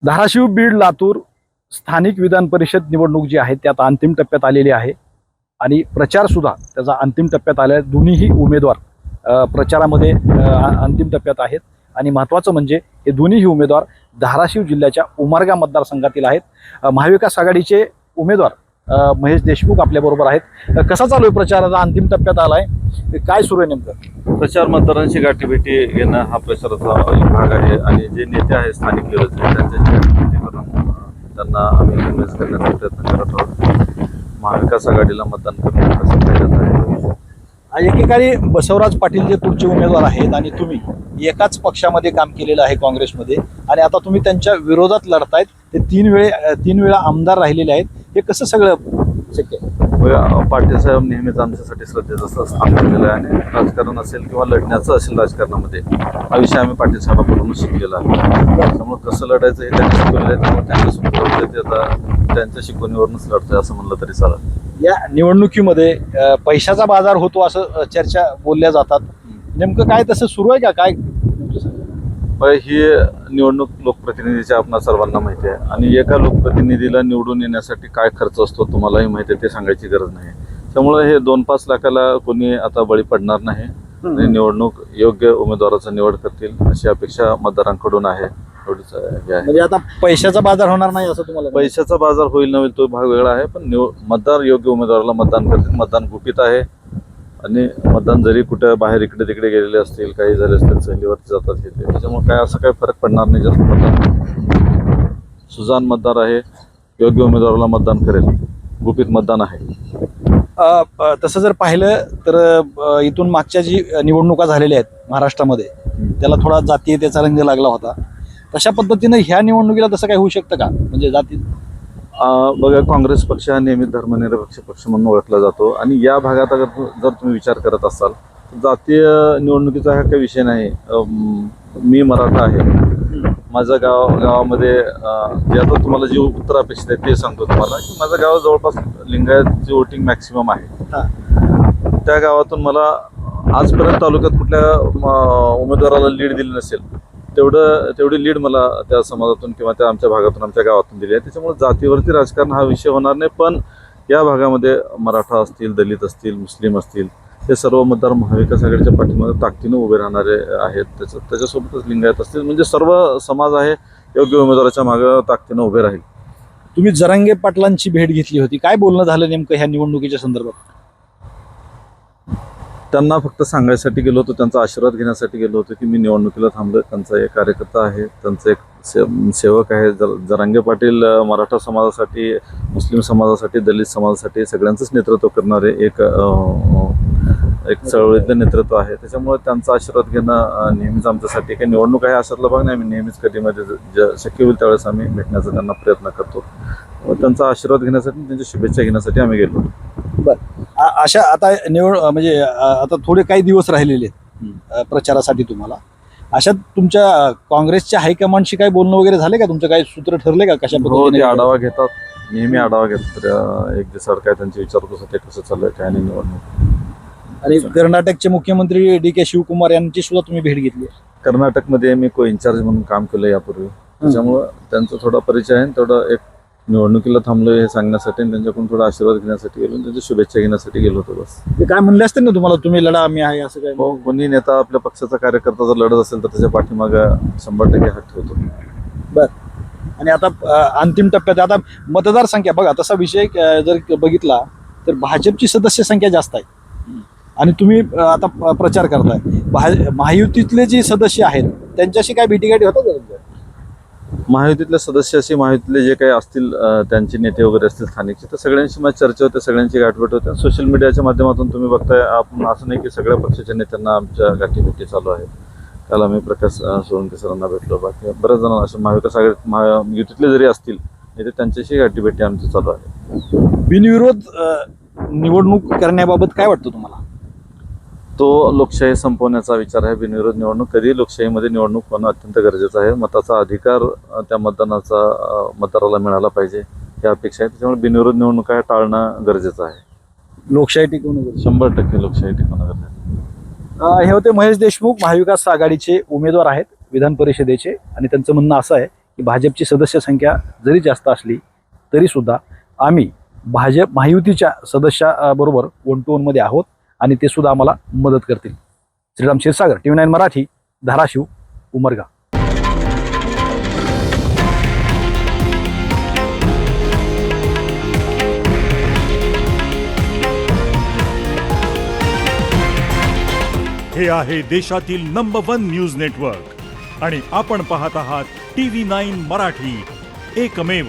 धाराशिव, बीड, लातूर स्थानिक विधान परिषद निवडणूक जी आहे ती आता अंतिम टप्प्यात आलेली आहे आणि प्रचार सुद्धा त्याचा अंतिम टप्प्यात आला आहे. दोन्हीही उमेदवार प्रचारामध्ये अंतिम टप्प्यात आहेत आणि महत्त्वाचं म्हणजे हे दोन्हीही उमेदवार धाराशिव जिल्ह्याच्या उमरगा मतदारसंघातील आहेत. महाविकास आघाडीचे उमेदवार महेश देशमुख आपल्याबरोबर आहेत. कसा चालू आहे प्रचाराचा? अंतिम टप्प्यात आलाय, काय सुरू आहे नेमकं? प्रचार मतदारांची गाठीभेटी घेणं हा प्रचाराचा एक भाग आहे आणि जे नेते आहेत स्थानिक लेवलचे त्यांच्याशी गाठीभेटी करून त्यांना आम्ही कन्व्हिन्स करण्याचा प्रयत्न करत आहोत. महाविकास आघाडीला मतदान करून कसं जात आहे. एकेकाळी बसवराज पाटील जे पुढचे उमेदवार आहेत आणि तुम्ही एकाच पक्षामध्ये काम केलेलं आहे काँग्रेसमध्ये आणि आता तुम्ही त्यांच्या विरोधात लढतायत. ते तीन वेळा आमदार राहिलेले आहेत. हे कसं सगळं शक्य आहे? पाटील साहेब नेहमीच आमच्यासाठी श्रद्धेचं स्थान ठेवलेलं आहे आणि राजकारण असेल किंवा लढण्याचं असेल राजकारणामध्ये हा विषय आम्ही पाटील साहेबांकडून शिकलेला आहे. त्यामुळे कसं लढायचं हे त्यांनी शिकवलेलं आहे. त्यामुळे त्यांच्यासोबत ते आता त्यांच्या शिकवणीवरूनच लढतोय असं म्हणलं तरी चालेल. या निवडणुकीमध्ये पैशाचा बाजार होतो असं चर्चा बोलल्या जातात. नेमकं काय तसं सुरू आहे का काय? ही निवडणूक लोकप्रतिनिधीची आपणा सर्वांना माहिती आहे आणि एका लोकप्रतिनिधीला निवडून येण्यासाठी काय खर्च असतो तुम्हालाही माहिती आहे, ते सांगायची गरज नाही. त्यामुळे हे 2-5 लाखाला कोणी आता बळी पडणार नाही. निवडणूक योग्य उमेदवाराचा निवड करतील अशी अपेक्षा मतदारांकडून आहे. म्हणजे आता पैशाचा बाजार होणार नाही असं तुम्हाला? पैशाचा बाजार होईल नव्हे तो भाग वेगळा आहे, पण मतदार योग्य उमेदवाराला मतदान करतील. मतदान गुपित आहे आणि मतदान जरी कुठे बाहेर इकडे तिकडे गेलेले असतील, काही झाले असतील, सहलीवरती जातात येते, त्याच्यामुळे काय असं काही फरक पडणार नाही. जास्त मतदान सुजान मतदार आहे, योग्य उमेदवाराला मतदान करेल. गुपित मतदान आहे. तसं जर पाहिलं तर इथून मागच्या जी निवडणुका झालेल्या आहेत महाराष्ट्रामध्ये त्याला थोडा जातीयतेचा रंग लागला होता. तशा पद्धतीनं ह्या निवडणुकीला तसं काय होऊ शकतं का? म्हणजे जाती बघा, काँग्रेस पक्ष हा नेहमी धर्मनिरपेक्ष पक्ष म्हणून ओळखला जातो आणि या भागात अगर जर तुम्ही विचार करत असाल तर जातीय निवडणुकीचा हा काही विषय नाही. मी मराठा आहे. माझ्या गावामध्ये जे आता तुम्हाला जे उत्तर अपेक्षित आहे ते सांगतो तुम्हाला की माझ्या गावात जवळपास लिंगायतची वोटिंग मॅक्सिमम आहे. त्या गावातून मला आजपर्यंत तालुक्यात कुठल्या उमेदवाराला लीड दिली नसेल तेवढी लीड मला त्या समाजातून किंवा त्या आमच्या भागातून आमच्या गावातून दिली आहे. त्याच्यामुळे जातीवरती राजकारण हा विषय होणार नाही. पण या भागामध्ये मराठा असतील, दलित असतील, मुस्लिम असतील, हे सर्व मतदार महाविकास आघाडीच्या पाठीमागे ताकदीनं उभे राहणारे आहेत. त्याच्यासोबतच लिंगायत असतील, म्हणजे सर्व समाज आहे योग्य उमेदवाराच्या मागे ताकदीनं उभे राहील. तुम्ही जरांगे पाटलांची भेट घेतली होती, काय बोलणं झालं नेमकं ह्या निवडणुकीच्या संदर्भात? त्यांना फक्त सांगायसाठी गेलो होतो, त्यांचा आशीर्वाद घेण्यासाठी गेलो होतो की मी निवडणुकीला थांबलोय. त्यांचा एक कार्यकर्ता आहे, त्यांचा एक सेवक आहे. जरांगे पाटील मराठा समाजासाठी, मुस्लिम समाजासाठी, दलित समाजासाठी सगळ्यांचंच नेतृत्व करणारे एक चळवळीतलं नेतृत्व आहे. त्याच्यामुळे त्यांचा आशीर्वाद घेणं नेहमीच आमच्यासाठी काही निवडणूक आहे अशातला भाग नाही. आम्ही नेहमीच कधीमध्ये शक्य होईल त्यावेळेस आम्ही भेटण्याचा त्यांना प्रयत्न करतो. त्यांचा आशीर्वाद घेण्यासाठी, त्यांच्या शुभेच्छा घेण्यासाठी आम्ही गेलो. बरं, अशा आता म्हणजे आता थोडे काही दिवस राहिलेले आहेत प्रचारासाठी तुम्हाला. अशा तुमच्या काँग्रेसच्या हायकमांडशी काही बोलणं वगैरे झाले का? तुमचं काही सूत्र ठरले का? कशा पद्धतीने आढावा घेतात, नेहमी आढावा घेतात. एक दिवसाड काय त्यांचे विचारतो ते कसं चाललंय काय नाही निवडणूक. आणि कर्नाटकचे मुख्यमंत्री DK शिवकुमार यांची सुद्धा तुम्ही भेट घेतली? कर्नाटकमध्ये मी को इन्चार्ज म्हणून काम केलं यापूर्वी, त्याच्यामुळं त्यांचा थोडा परिचय आहे. तेवढा एक निवडणुकीला थांबलोय हे सांगण्यासाठी आणि त्यांच्याकडून थोडा आशीर्वाद घेण्यासाठी गेलो, त्यांच्या शुभेच्छा घेण्यासाठी गेलो होतो. बस. ते काय म्हणले असते ना तुम्हाला, तुम्ही लढा आम्ही आहे असं काय? हो, कोणी नेता आपल्या पक्षाचा कार्यकर्ता जर लढत असेल तर त्याच्या पाठीमागे 100% हात ठेवतो. बर. आणि आता अंतिम टप्प्यात आता मतदारसंख्या बघा, तसा विषय जर बघितला तर भाजपची सदस्य संख्या जास्त आहे आणि तुम्ही आता प्रचार करताय. महायुतीतले जे सदस्य आहेत त्यांच्याशी काय भेटीगाठी होतात? महायुतीतल्या सदस्याशी, महायुतीतले जे काही असतील त्यांचे नेते वगैरे असतील स्थानिकचे, तर सगळ्यांशी माझी चर्चा होते, सगळ्यांची गाठभेट होते. सोशल मीडियाच्या माध्यमातून तुम्ही बघताय, आपण असं नाही की सगळ्या पक्षाच्या नेत्यांना आमच्या गाठीभेटी चालू आहेत. काल आम्ही प्रकाश सोळंके सरांना भेटलो, बाकी बऱ्याच जणांना असं महाविकास आघाडी युतीतले जरी असतील नेते त्यांच्याशी गाठीभेटी आमची चालू आहे. बिनविरोध निवडणूक करण्याबाबत काय वाटतं तुम्हाला? तो लोकशाही संपवण्याचा विचार आहे. बिनविरोध निवडणूक, कधी लोकशाहीमध्ये निवडणूक होणं अत्यंत गरजेचं आहे. मताचा अधिकार त्या मतदाराला मिळाला पाहिजे ही अपेक्षा आहे. त्याच्यामुळे बिनविरोध निवडणुका टाळणं गरजेचं आहे. लोकशाही टिकवणं 100% लोकशाही टिकवणं गरजेचं आहे. हे होते महेश देशमुख, महाविकास आघाडीचे उमेदवार आहेत विधान परिषदेचे, आणि त्यांचं म्हणणं असं आहे की भाजपची सदस्य संख्या जरी जास्त असली तरीसुद्धा आम्ही भाजप महायुतीच्या सदस्याबरोबर 1 to 1 मध्ये आहोत आणि ते सुद्धा आम्हाला मदत करतील. श्रीराम क्षीरसागर, TV9 मराठी, धाराशिव, उमरगा. हे आहे देशातील नंबर 1 न्यूज नेटवर्क आणि आपण पाहत आहात TV9 मराठी, एकमेव.